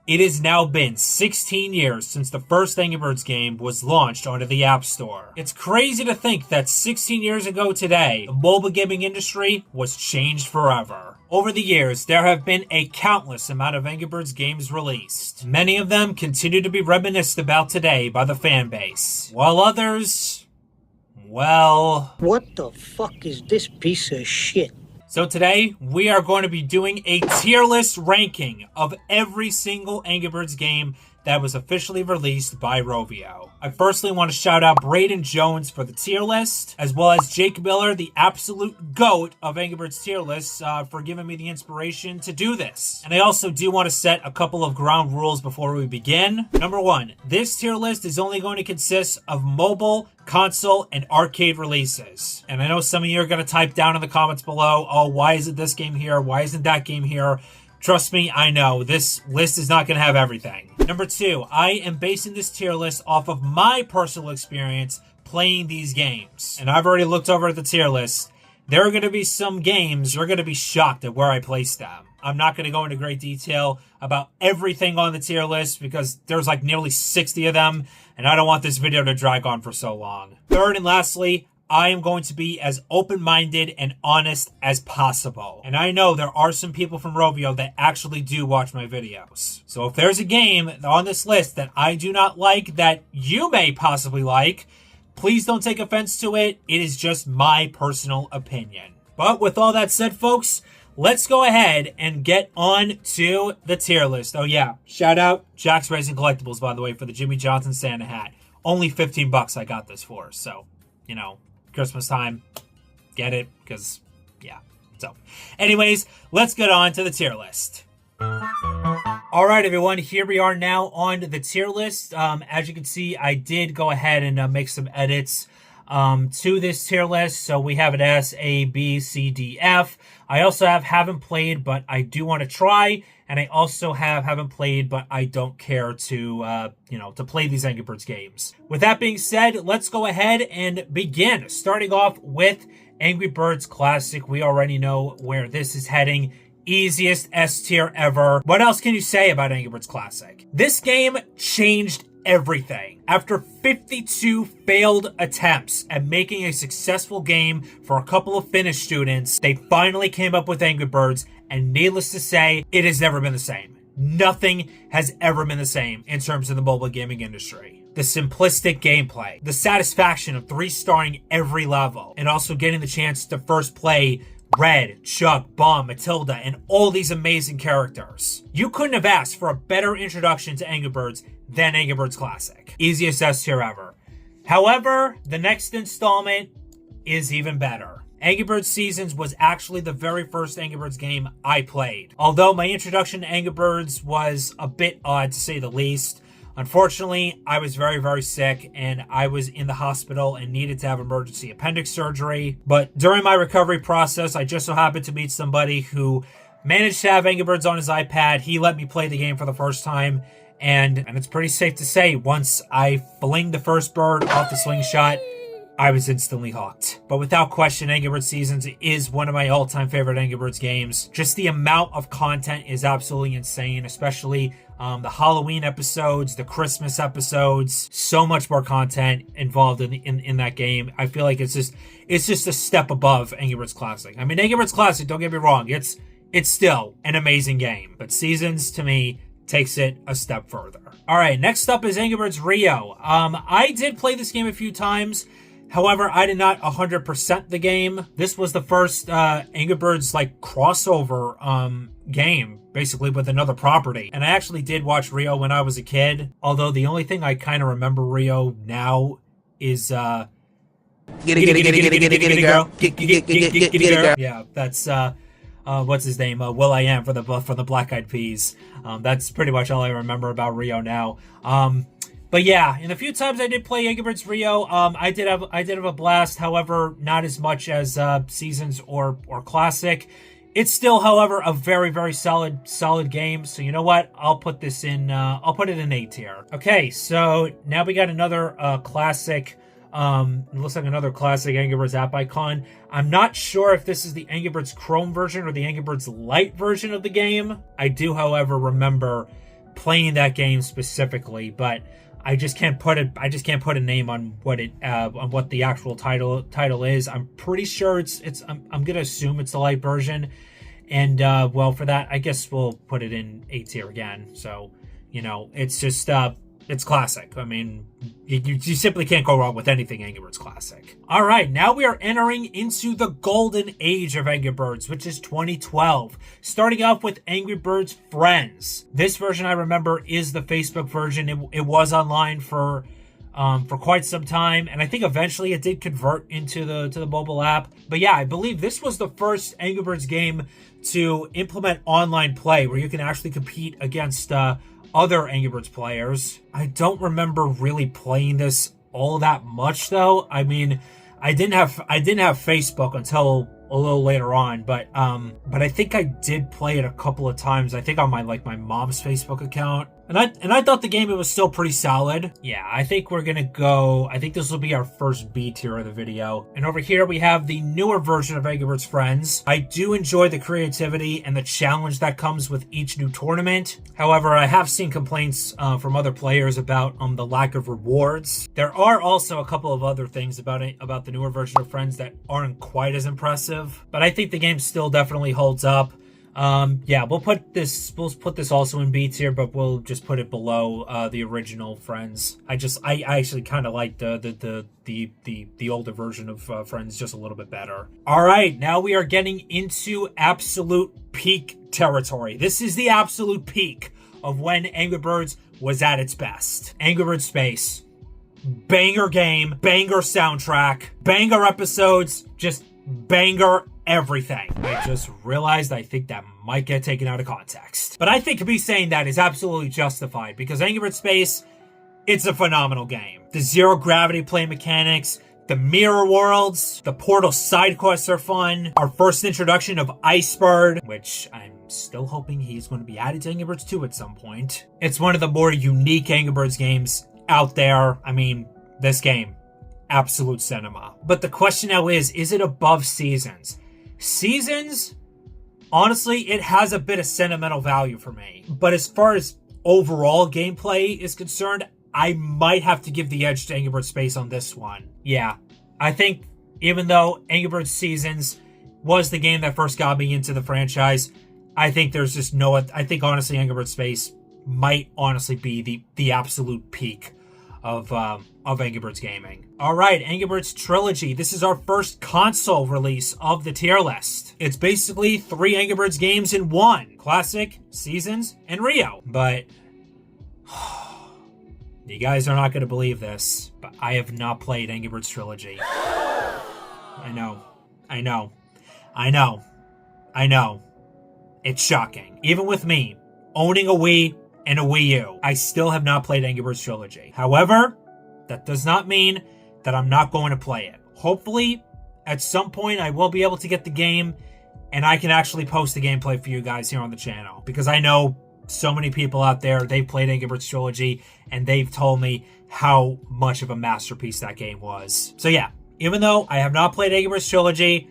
It has now been 16 years since the first Angry Birds game was launched onto the App Store. It's crazy to think that 16 years ago today, the mobile gaming industry was changed forever. Over the years, there have been a countless amount of Angry Birds games released. Many of them continue to be reminisced about today by the fan base, while others, well... What the fuck is this piece of shit? So today, we are going to be doing a tier list ranking of every single Angry Birds game that was officially released by Rovio. I firstly want to shout out Braeden Jones for the tier list, as well as Jake Miller, the absolute GOAT of Angry Birds tier lists, for giving me the inspiration to do this. And I also do want to set a couple of ground rules before we begin. Number one, this tier list is only going to consist of mobile, console, and arcade releases. And I know some of you are going to type down in the comments below, oh, why isn't this game here? Why isn't that game here? Trust me, I know, this list is not going to have everything. Number two, I am basing this tier list off of my personal experience playing these games. And I've already looked over at the tier list. There are going to be some games, you're going to be shocked at where I placed them. I'm not going to go into great detail about everything on the tier list because there's like nearly 60 of them, and I don't want this video to drag on for so long. Third and lastly, I am going to be as open-minded and honest as possible. And I know there are some people from Rovio that actually do watch my videos. So if there's a game on this list that I do not like that you may possibly like, please don't take offense to it. It is just my personal opinion. But with all that said, folks, let's go ahead and get on to the tier list. Oh yeah, shout out Jack's Racing Collectibles, by the way, for the Jimmy Johnson Santa hat. Only 15 bucks I got this for, so, you know, Christmas time, get it, because, yeah. So, anyways, let's get on to the tier list. Alright, everyone, here we are now on the tier list. As you can see, I did go ahead and make some edits to this tier list. So we have it as A, B, C, D, F. I also have haven't played, but I do want to try. And I also have haven't played, but I don't care to, to play these Angry Birds games. With that being said, let's go ahead and begin. Starting off with Angry Birds Classic. We already know where this is heading. Easiest S tier ever. What else can you say about Angry Birds Classic? This game changed everything. After 52 failed attempts at making a successful game for a couple of Finnish students, they finally came up with Angry Birds, and needless to say, it has never been the same. Nothing has ever been the same in terms of the mobile gaming industry. The simplistic gameplay, the satisfaction of 3-starring every level, and also getting the chance to first play Red, Chuck, Bomb, Matilda, and all these amazing characters. You couldn't have asked for a better introduction to Angry Birds than Angry Birds Classic. Easiest S tier ever. However, the next installment is even better. Angry Birds Seasons was actually the very first Angry Birds game I played. Although my introduction to Angry Birds was a bit odd to say the least. Unfortunately, I was very, very sick and I was in the hospital and needed to have emergency appendix surgery. But during my recovery process, I just so happened to meet somebody who managed to have Angry Birds on his iPad. He let me play the game for the first time. And it's pretty safe to say, once I flinged the first bird off the slingshot, I was instantly hooked. But without question, Angry Birds Seasons is one of my all-time favorite Angry Birds games. Just the amount of content is absolutely insane, especially the Halloween episodes, the Christmas episodes. So much more content involved in that game. I feel like it's just a step above Angry Birds Classic. I mean, Angry Birds Classic, don't get me wrong, it's still an amazing game. But Seasons, to me, takes it a step further. All right, next up is Angry Birds Rio. I did play this game a few times. However, I did not 100% the game. This was the first Angry Birds like crossover game, basically with another property. And I actually did watch Rio when I was a kid. Although the only thing I kind of remember Rio now is get it girl. Yeah, that's what's his name? will.i.am for the Black Eyed Peas. That's pretty much all I remember about Rio now. But yeah, in the few times I did play Angry Birds Rio, I did have a blast. However, not as much as Seasons or Classic. It's still, however, a very, very solid game. So you know what? I'll put this in. I'll put it in A tier. Okay, so now we got another classic. It looks like another classic Angry Birds app icon. I'm not sure if this is the Angry Birds Chrome version or the Angry Birds Lite version of the game. I do, however, remember playing that game specifically, but I just can't put a name on what the actual title is. I'm pretty sure I'm gonna assume it's the light version, and well, for that, I guess we'll put it in A tier again. So, you know, it's just it's classic. I mean, you simply can't go wrong with anything Angry Birds classic. All right, now we are entering into the golden age of Angry Birds, which is 2012. Starting off with Angry Birds Friends. This version, I remember, is the Facebook version. It was online for quite some time, and I think eventually it did convert into the mobile app. But yeah, I believe this was the first Angry Birds game to implement online play, where you can actually compete against other Angry Birds players. I don't remember really playing this all that much, though. I mean, I didn't have Facebook until a little later on, but I think I did play it a couple of times. I think on my mom's Facebook account, and I thought the game, it was still pretty solid. Yeah, I think we're gonna go. I think this will be our first B tier of the video. And over here we have the newer version of Angry Birds Friends. I do enjoy the creativity and the challenge that comes with each new tournament. However, I have seen complaints from other players about the lack of rewards. There are also a couple of other things about the newer version of Friends that aren't quite as impressive, but I think the game still definitely holds up. Yeah, we'll put this also in B tier, but we'll just put it below the original Friends. I actually kind of like the older version of Friends just a little bit better. All right, now we are getting into absolute peak territory. This is the absolute peak of when Angry Birds was at its best. Angry Birds Space. Banger game, banger soundtrack, banger episodes, just banger everything. I just realized I think that might get taken out of context. But I think me saying that is absolutely justified, because Angry Birds Space, it's a phenomenal game. The zero gravity play mechanics, the mirror worlds, the portal side quests are fun. Our first introduction of Icebird, which I'm still hoping he's going to be added to Angry Birds 2 at some point. It's one of the more unique Angry Birds games out there. I mean, this game, absolute cinema. But the question now is it above Seasons? Seasons, honestly, it has a bit of sentimental value for me. But as far as overall gameplay is concerned, I might have to give the edge to Angry Birds Space on this one. Yeah, I think even though Angry Birds Seasons was the game that first got me into the franchise, I think there's just no... I think, honestly, Angry Birds Space might honestly be the absolute peak of Angry Birds gaming. All right, Angry Birds Trilogy. This is our first console release of the tier list. It's basically 3 Angry Birds games in one: Classic, Seasons, and Rio. But you guys are not going to believe this, but I have not played Angry Birds Trilogy. I know. It's shocking. Even with me owning a Wii and a Wii U, I still have not played Angry Birds Trilogy. However, that does not mean that I'm not going to play it. Hopefully, at some point, I will be able to get the game, and I can actually post the gameplay for you guys here on the channel. Because I know so many people out there, they've played Angry Birds Trilogy, and they've told me how much of a masterpiece that game was. So yeah, even though I have not played Angry Birds Trilogy,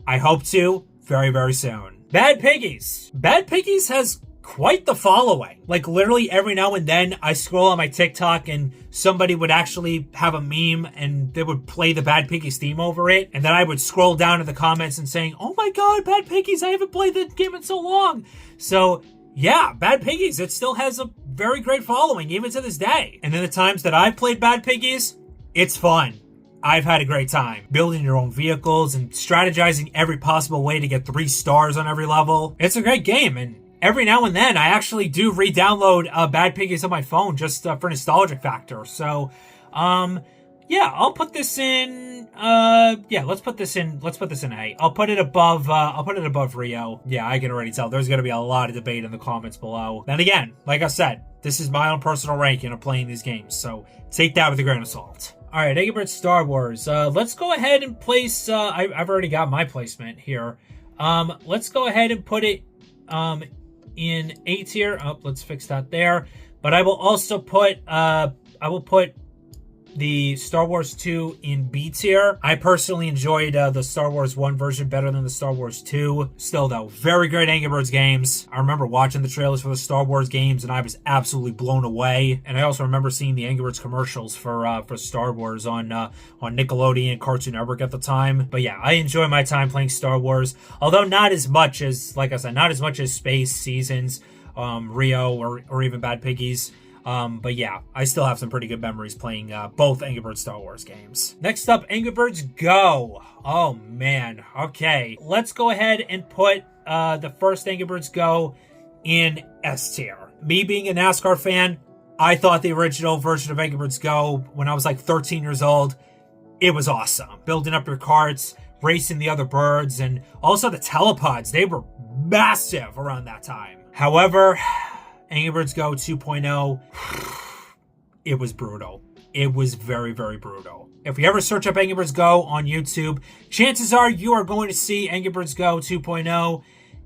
I hope to very, very soon. Bad Piggies. Bad Piggies has quite the following. Like, literally every now and then I scroll on my TikTok and somebody would actually have a meme and they would play the Bad Piggies theme over it, and then I would scroll down to the comments and saying, oh my god, Bad Piggies, I haven't played that game in so long. So yeah, Bad Piggies, it still has a very great following even to this day. And in the times that I've played Bad Piggies, it's fun. I've had a great time building your own vehicles and strategizing every possible way to get 3 stars on every level. It's a great game, and every now and then I actually do re-download Bad Piggies on my phone just for nostalgic factor. So, yeah, I'll put this in. Yeah, let's put this in A. I'll put it above Rio. Yeah, I can already tell there's gonna be a lot of debate in the comments below. Then again, like I said, this is my own personal ranking of playing these games, so take that with a grain of salt. All right, Angry Birds Star Wars. Let's go ahead and place. I've already got my placement here. Let's go ahead and put it in A tier. Oh, let's fix that there. But I will also put. I will put the Star Wars 2 in B tier. I personally enjoyed the Star Wars 1 version better than the Star Wars 2. Still though, very great Angry Birds games. I remember watching the trailers for the Star Wars games and I was absolutely blown away. And I also remember seeing the Angry Birds commercials for Star Wars on Nickelodeon Cartoon Network at the time. But yeah, I enjoy my time playing Star Wars, although not as much as, like I said, not as much as Space, Seasons, Rio, or even Bad Piggies. But yeah, I still have some pretty good memories playing both Angry Birds Star Wars games. Next up, Angry Birds Go. Oh man, okay. Let's go ahead and put the first Angry Birds Go in S tier. Me being a NASCAR fan, I thought the original version of Angry Birds Go, when I was like 13 years old, it was awesome. Building up your carts, racing the other birds, and also the telepods. They were massive around that time. However, Angry Birds Go 2.0, it was brutal. It was very, very brutal. If you ever search up Angry Birds Go on YouTube, chances are you are going to see Angry Birds Go 2.0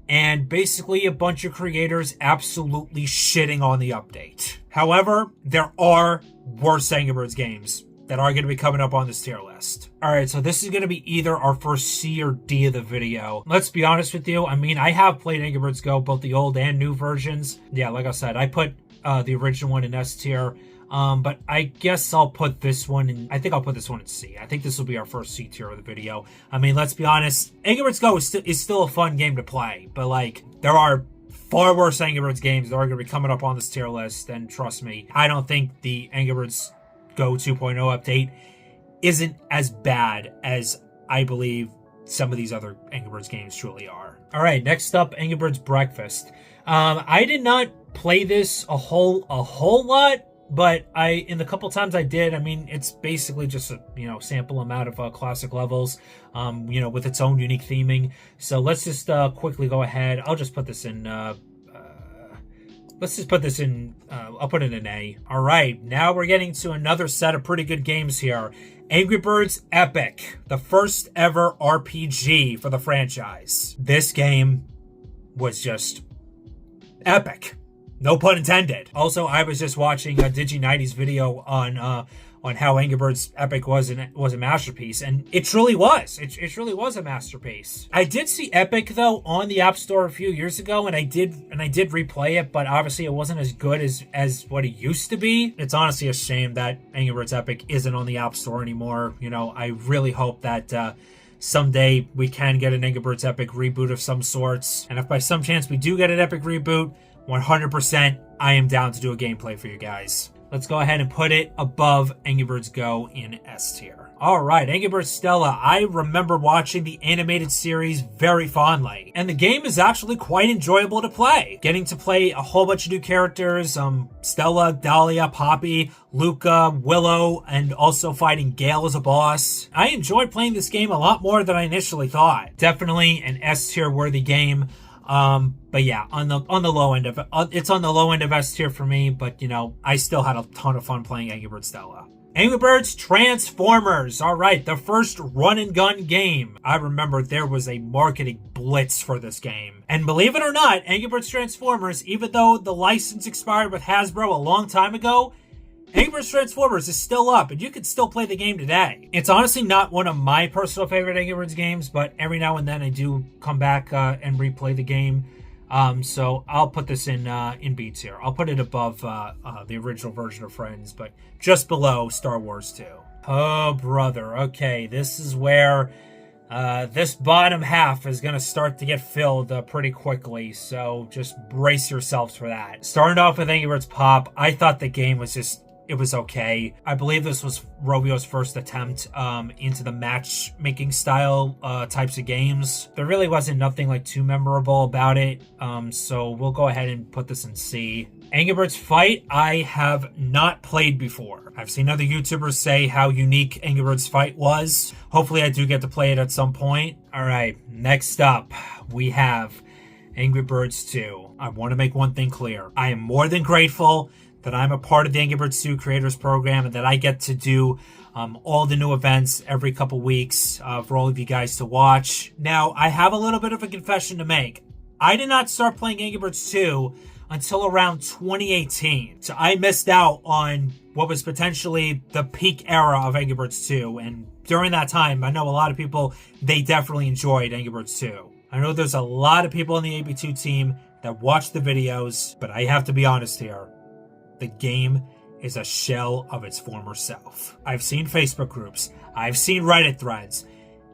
and basically a bunch of creators absolutely shitting on the update. However, there are worse Angry Birds games that are going to be coming up on this tier list. Alright, so this is going to be either our first C or D of the video. Let's be honest with you. I mean, I have played Angry Birds Go, both the old and new versions. Yeah, like I said, I put the original one in S tier. But I guess I'll put this one in, I think I'll put this one in C. I think this will be our first C tier of the video. I mean, let's be honest, Angry Birds Go is still a fun game to play, but like, there are far worse Angry Birds games that are going to be coming up on this tier list, and trust me, I don't think the Angry Birds Go 2.0 update isn't as bad as I believe some of these other Angry Birds games truly are. Alright, next up, Angry Birds Breakfast. I did not play this a whole lot, but in the couple times I did, I mean, it's basically just a, sample amount of classic levels, with its own unique theming. So let's just quickly go ahead. I'll just put this in, I'll put it in A. All right, now we're getting to another set of pretty good games here. Angry Birds Epic, the first ever RPG for the franchise. This game was just epic. No pun intended. Also, I was just watching Digi90's video on how Angry Birds Epic was a masterpiece, and it truly was. It truly was a masterpiece. I did see Epic though on the App Store a few years ago, and I did replay it, but obviously it wasn't as good as what it used to be. It's honestly a shame that Angry Birds Epic isn't on the App Store anymore. I really hope that someday we can get an Angry Birds Epic reboot of some sorts, and if by some chance we do get an Epic reboot, 100% I am down to do a gameplay for you guys. Let's go ahead and put it above Angry Birds Go in S tier. Alright, Angry Birds Stella. I remember watching the animated series very fondly, and the game is actually quite enjoyable to play. Getting to play a whole bunch of new characters, Stella, Dahlia, Poppy, Luca, Willow, and also fighting Gale as a boss. I enjoyed playing this game a lot more than I initially thought. Definitely an S tier worthy game. But yeah, on the low end of it, it's on the low end of S tier for me, but I still had a ton of fun playing Angry Birds Stella. Angry Birds Transformers. All right, the first run and gun game. I remember there was a marketing blitz for this game. And believe it or not, Angry Birds Transformers, even though the license expired with Hasbro a long time ago, Angry Birds Transformers is still up, and you can still play the game today. It's honestly not one of my personal favorite Angry Birds games, but every now and then I do come back and replay the game. So I'll put this in B tier. I'll put it above the original version of Friends, but just below Star Wars 2. Oh, brother. Okay, this is where this bottom half is going to start to get filled pretty quickly, so just brace yourselves for that. Starting off with Angry Birds Pop, I thought the game was it was okay. I believe this was Rovio's first attempt into the matchmaking style types of games. There really wasn't nothing like too memorable about it, so we'll go ahead and put this in C. Angry Birds Fight, I have not played before. I've seen other YouTubers say how unique Angry Birds Fight was. Hopefully I do get to play it at some point. Alright, next up, we have Angry Birds 2. I want to make one thing clear. I am more than grateful that I'm a part of the Angry Birds 2 Creators Program and that I get to do all the new events every couple weeks for all of you guys to watch. Now, I have a little bit of a confession to make. I did not start playing Angry Birds 2 until around 2018. So I missed out on what was potentially the peak era of Angry Birds 2. And during that time, I know a lot of people, they definitely enjoyed Angry Birds 2. I know there's a lot of people on the AB2 team that watch the videos, but I have to be honest here. The game is a shell of its former self. I've seen Facebook groups. I've seen Reddit threads.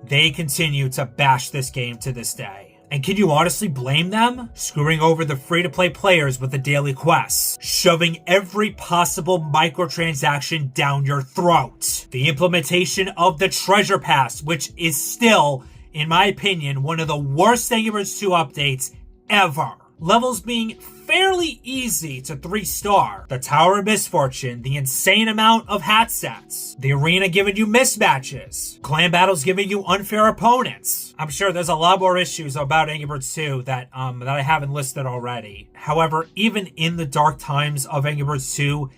They continue to bash this game to this day. And can you honestly blame them? Screwing over the free-to-play players with the daily quests. Shoving every possible microtransaction down your throat. The implementation of the Treasure Pass, which is still, in my opinion, one of the worst Angry Birds 2 updates ever. Levels being fairly easy to 3-star. The Tower of Misfortune, the insane amount of hat sets. The arena giving you mismatches. Clan battles giving you unfair opponents. I'm sure there's a lot more issues about Angry Birds 2 that I haven't listed already. However, even in the dark times of Angry Birds 2,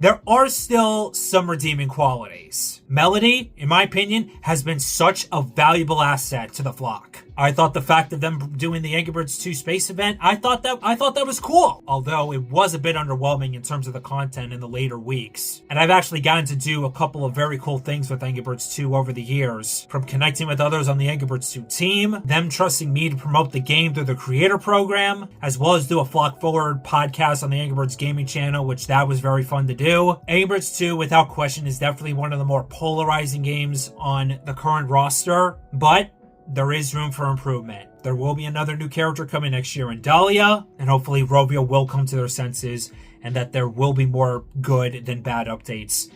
there are still some redeeming qualities. Melody, in my opinion, has been such a valuable asset to the flock. I thought the fact of them doing the Angry Birds 2 space event, I thought that was cool. Although it was a bit underwhelming in terms of the content in the later weeks. And I've actually gotten to do a couple of very cool things with Angry Birds 2 over the years. From connecting with others on the Angry Birds 2 team, them trusting me to promote the game through the creator program, as well as do a Flock Forward podcast on the Angry Birds gaming channel, which that was very fun to do. Angry Birds 2, without question, is definitely one of the more polarizing games on the current roster, but there is room for improvement. There will be another new character coming next year in Dahlia, and hopefully Rovio will come to their senses, and that there will be more good than bad updates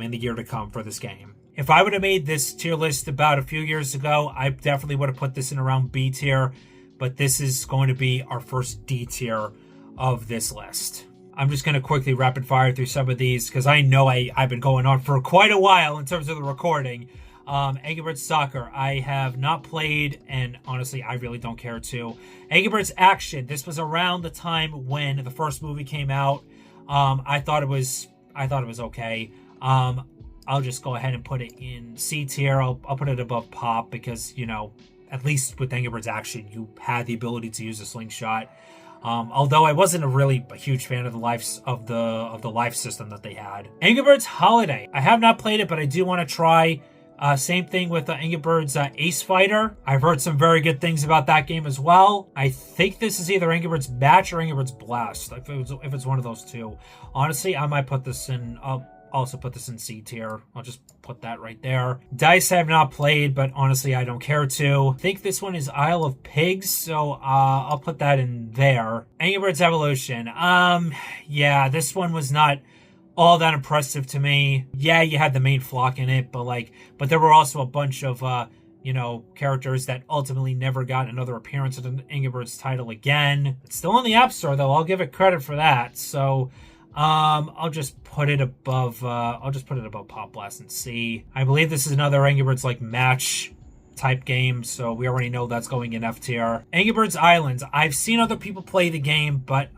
in the year to come for this game. If I would have made this tier list about a few years ago, I definitely would have put this in around B tier, but this is going to be our first D tier of this list. I'm just going to quickly rapid fire through some of these, because I know I've been going on for quite a while in terms of the recording. Angry Birds Soccer, I have not played, and honestly, I really don't care to. Angry Birds Action, this was around the time when the first movie came out. I thought it was okay. I'll just go ahead and put it in C tier. I'll put it above Pop because, you know, at least with Angry Birds Action, you had the ability to use a slingshot. Although I wasn't a huge fan of the life system that they had. Angry Birds Holiday, I have not played it, but I do want to try. Same thing with Angry Birds Ace Fighter. I've heard some very good things about that game as well. I think this is either Angry Birds Match or Angry Birds Blast, if it's one of those two. Honestly, I might put this in, I'll also put this in C tier. I'll just put that right there. Dice I have not played, but honestly, I don't care to. I think this one is Isle of Pigs, so I'll put that in there. Angry Birds Evolution. Yeah, this one was not all that impressive to me. Yeah, you had the main flock in it, but there were also a bunch of characters that ultimately never got another appearance in the Angry Birds title again. It's still on the App Store though. I'll give it credit for that. So I'll just put it above Pop Blast and C. I believe this is another Angry Birds match type game, so we already know that's going in F tier. Angry Birds Islands. I've seen other people play the game, but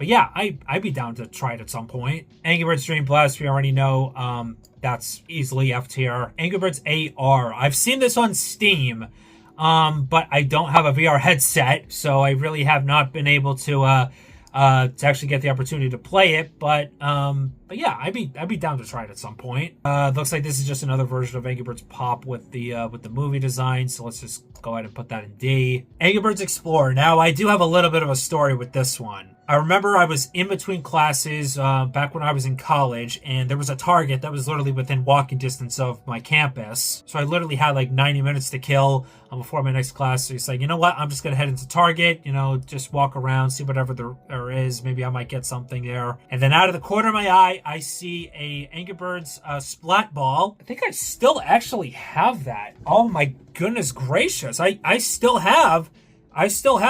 yeah, I'd be down to try it at some point. Angry Birds Dream Blast, we already know that's easily F tier. Angry Birds AR. I've seen this on Steam, but I don't have a VR headset, so I really have not been able to actually get the opportunity to play it. But yeah, I'd be down to try it at some point. Looks like this is just another version of Angry Birds Pop with the movie design. So let's just go ahead and put that in D. Angry Birds Explorer. Now I do have a little bit of a story with this one. I remember I was in between classes back when I was in college, and there was a Target that was literally within walking distance of my campus. So I literally had 90 minutes to kill before my next class. So it's like, you know what? I'm just going to head into Target, just walk around, see whatever there is. Maybe I might get something there. And then out of the corner of my eye, I see a Angry Birds Splat Ball. I think I still actually have that. Oh my goodness gracious. I still have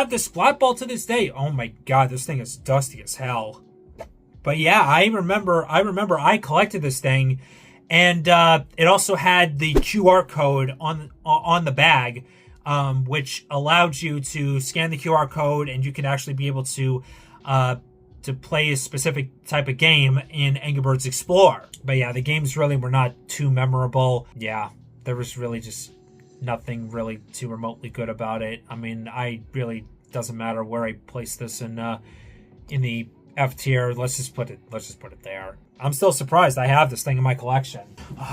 this Splat Ball to this day. Oh my god, this thing is dusty as hell. But yeah, I remember I collected this thing, and it also had the QR code on the bag, which allowed you to scan the QR code, and you could actually be able to play a specific type of game in Angry Birds Explorer. But yeah, the games really were not too memorable. Yeah, there was really just nothing really too remotely good about it. I mean, I really doesn't matter where I place this in in the F tier. Let's just put it there. I'm still surprised I have this thing in my collection.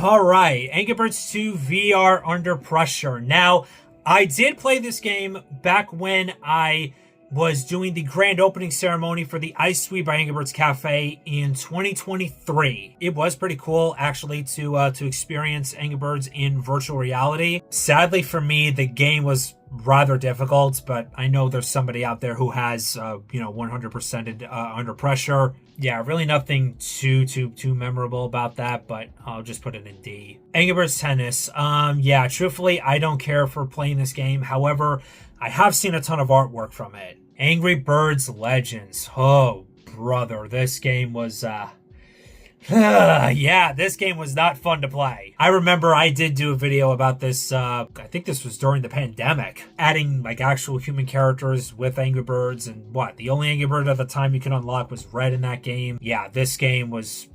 All right, Angry Birds 2 VR Under Pressure. Now, I did play this game back when I was doing the grand opening ceremony for the Ice Suite by Angry Birds Cafe in 2023. It was pretty cool, actually, to experience Angry Birds in virtual reality. Sadly for me, the game was rather difficult, but I know there's somebody out there who has, 100% Under Pressure. Yeah, really nothing too memorable about that, but I'll just put it in D. Angry Birds Tennis. Yeah, truthfully, I don't care for playing this game. However, I have seen a ton of artwork from it. Angry Birds Legends. Oh, brother, this game was, yeah, this game was not fun to play. I remember I did do a video about this, I think this was during the pandemic, adding like actual human characters with Angry Birds, and the only Angry Bird at the time you could unlock was Red in that game. Yeah, this game is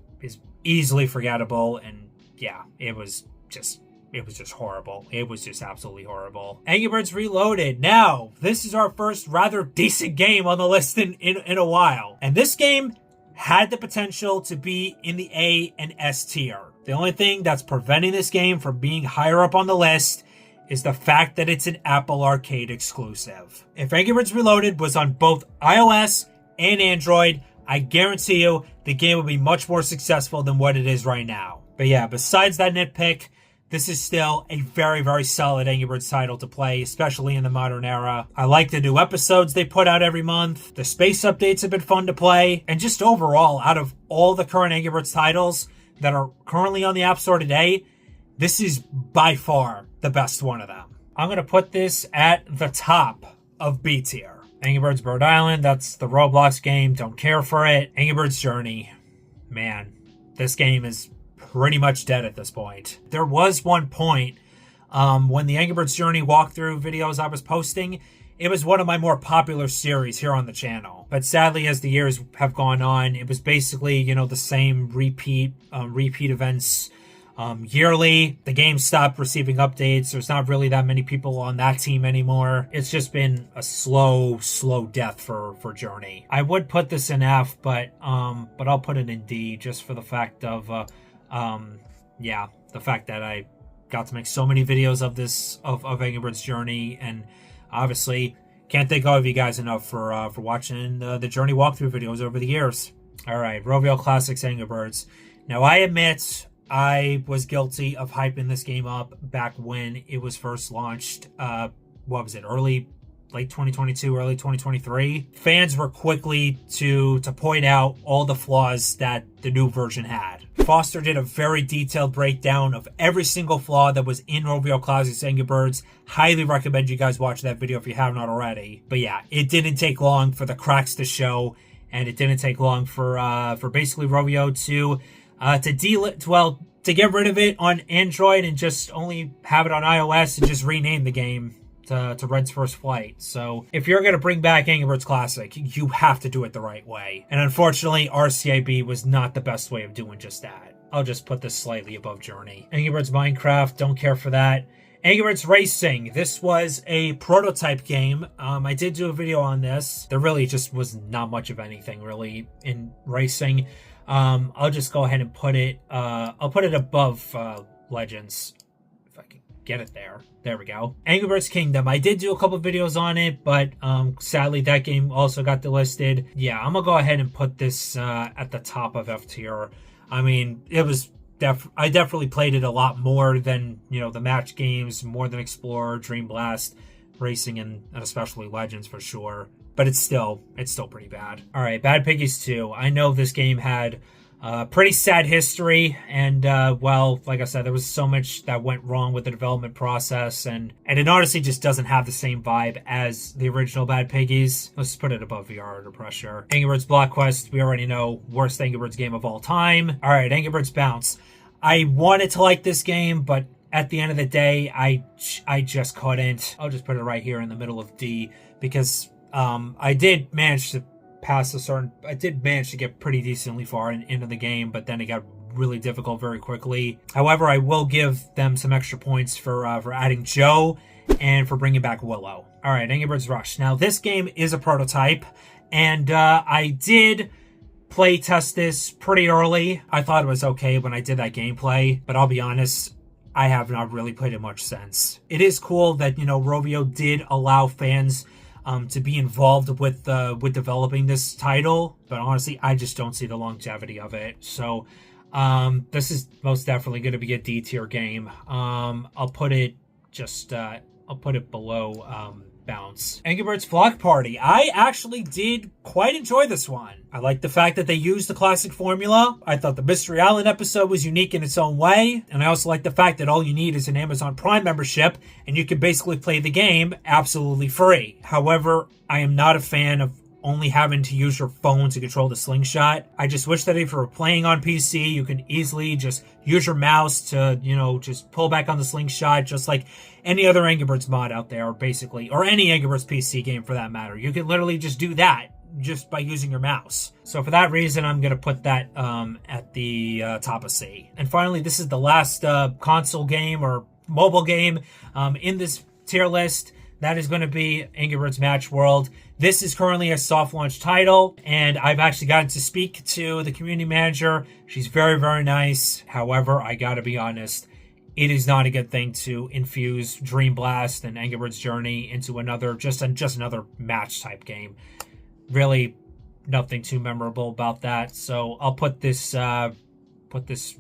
easily forgettable, and yeah, it was just horrible. It was just absolutely horrible. Angry Birds Reloaded. Now, this is our first rather decent game on the list in a while. And this game had the potential to be in the A and S tier. The only thing that's preventing this game from being higher up on the list is the fact that it's an Apple Arcade exclusive. If Angry Birds Reloaded was on both iOS and Android, I guarantee you the game would be much more successful than what it is right now. But yeah, besides that nitpick, this is still a very, very solid Angry Birds title to play, especially in the modern era. I like the new episodes they put out every month. The space updates have been fun to play. And just overall, out of all the current Angry Birds titles that are currently on the App Store today, this is by far the best one of them. I'm going to put this at the top of B tier. Angry Birds Bird Island, that's the Roblox game. Don't care for it. Angry Birds Journey. Man, this game is pretty much dead at this point. There was one point when the Angry Birds Journey walkthrough videos I was posting, it was one of my more popular series here on the channel. But sadly, as the years have gone on, it was basically, the same repeat events yearly. The game stopped receiving updates. There's not really that many people on that team anymore. It's just been a slow death for Journey. I would put this in F, but I'll put it in D just for the fact of the fact that I got to make so many videos of this of Angry Birds Journey, and obviously can't thank all of you guys enough for watching the Journey walkthrough videos over the years. All right, Rovio Classics Angry Birds. Now I admit I was guilty of hyping this game up back when it was first launched. Late 2022, early 2023. Fans were quickly to point out all the flaws that the new version had. Foster did a very detailed breakdown of every single flaw that was in Rovio Classics Angry Birds. Highly recommend you guys watch that video if you have not already. But yeah, it didn't take long for the cracks to show, and it didn't take long for basically Rovio to get rid of it on Android and just only have it on iOS and just rename the game to Red's First Flight. So if you're going to bring back Angry Birds Classic, you have to do it the right way. And unfortunately, RCIB was not the best way of doing just that. I'll just put this slightly above Journey. Angry Birds Minecraft, don't care for that. Angry Birds Racing. This was a prototype game. I did do a video on this. There really just was not much of anything really in racing. I'll just go ahead and put it, I'll put it above Legends. If I can get it there. There we go. Angry Birds Kingdom. I did do a couple videos on it, but sadly that game also got delisted. Yeah, I'm gonna go ahead and put this at the top of F tier. I mean, it was I definitely played it a lot more than, the match games, more than Explorer, Dream Blast, Racing, and especially Legends for sure. But it's still pretty bad. All right, Bad Piggies 2. I know this game had pretty sad history, and like I said, there was so much that went wrong with the development process, and it honestly just doesn't have the same vibe as the original Bad Piggies. Let's put it above VR Under Pressure. Angry Birds Block Quest, we already know, worst Angry Birds game of all time. All right, Angry Birds Bounce. I wanted to like this game, but at the end of the day, I just couldn't. I'll just put it right here in the middle of D, because I did manage to get pretty decently far into the game, but then it got really difficult very quickly. However, I will give them some extra points for adding Joe and for bringing back Willow. All right, Angry Birds Rush. Now, this game is a prototype, And I did play test this pretty early. I thought it was okay when I did that gameplay, but I'll be honest, I have not really played it much since. It is cool that, Rovio did allow fans to be involved with developing this title, but honestly, I just don't see the longevity of it. So this is most definitely going to be a D tier game. I'll put it below Bounce. Angry Birds Flock Party. I actually did quite enjoy this one. I like the fact that they used the classic formula. I thought the Mystery Island episode was unique in its own way. And I also like the fact that all you need is an Amazon Prime membership and you can basically play the game absolutely free. However, I am not a fan of only having to use your phone to control the slingshot. I just wish that if you were playing on PC, you can easily just use your mouse to, just pull back on the slingshot, just like any other Angry Birds mod out there, basically, or any Angry Birds PC game for that matter. You can literally just do that just by using your mouse. So for that reason, I'm going to put that at the top of C. And finally, this is the last console game or mobile game in this tier list. That is going to be Angry Birds Match World. This is currently a soft launch title, and I've actually gotten to speak to the community manager. She's very, very nice. However, I gotta be honest, it is not a good thing to infuse Dream Blast and Angry Birds Journey into another, just another match type game. Really, nothing too memorable about that. So I'll put this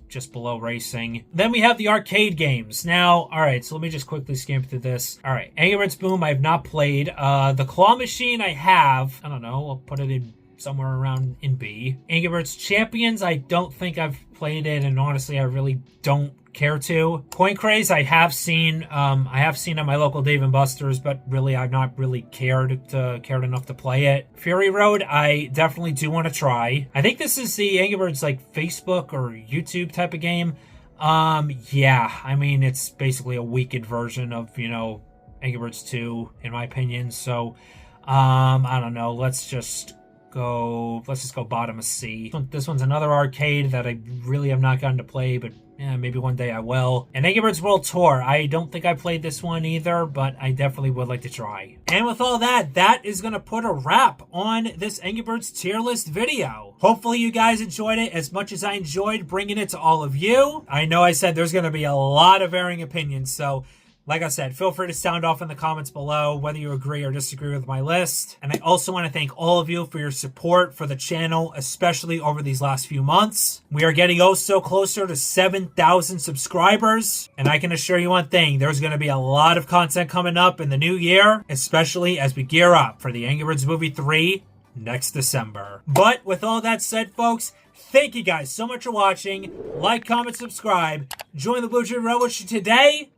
just below racing. Then we have the arcade games. Now, all right, so let me just quickly skim through this. All right, Angry Birds Boom, I have not played. The Claw Machine I have. I don't know, I'll put it in somewhere around in B. Angry Birds Champions, I don't think I've played it, and honestly, I really don't care to. Coin Craze, I have seen at my local Dave & Buster's, but really I've not really cared enough to play it. Fury Road, I definitely do want to try. I think this is the Angry Birds like Facebook or YouTube type of game. Yeah, I mean it's basically a weakened version of, Angry Birds 2 in my opinion. So I don't know, let's just go bottom of C. This one's another arcade that I really have not gotten to play, but yeah, maybe one day I will. And Angry Birds World Tour. I don't think I played this one either, but I definitely would like to try. And with all that, that is going to put a wrap on this Angry Birds tier list video. Hopefully you guys enjoyed it as much as I enjoyed bringing it to all of you. I know I said there's going to be a lot of varying opinions, so like I said, feel free to sound off in the comments below whether you agree or disagree with my list. And I also want to thank all of you for your support for the channel, especially over these last few months. We are getting so closer to 7,000 subscribers. And I can assure you one thing, there's going to be a lot of content coming up in the new year, especially as we gear up for the Angry Birds Movie 3 next December. But with all that said, folks, thank you guys so much for watching. Like, comment, subscribe. Join the Blue Dream Revolution today.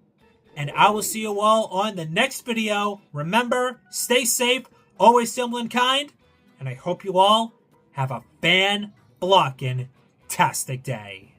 And I will see you all on the next video. Remember, stay safe, always simple and kind. And I hope you all have a fan-blocking-tastic day.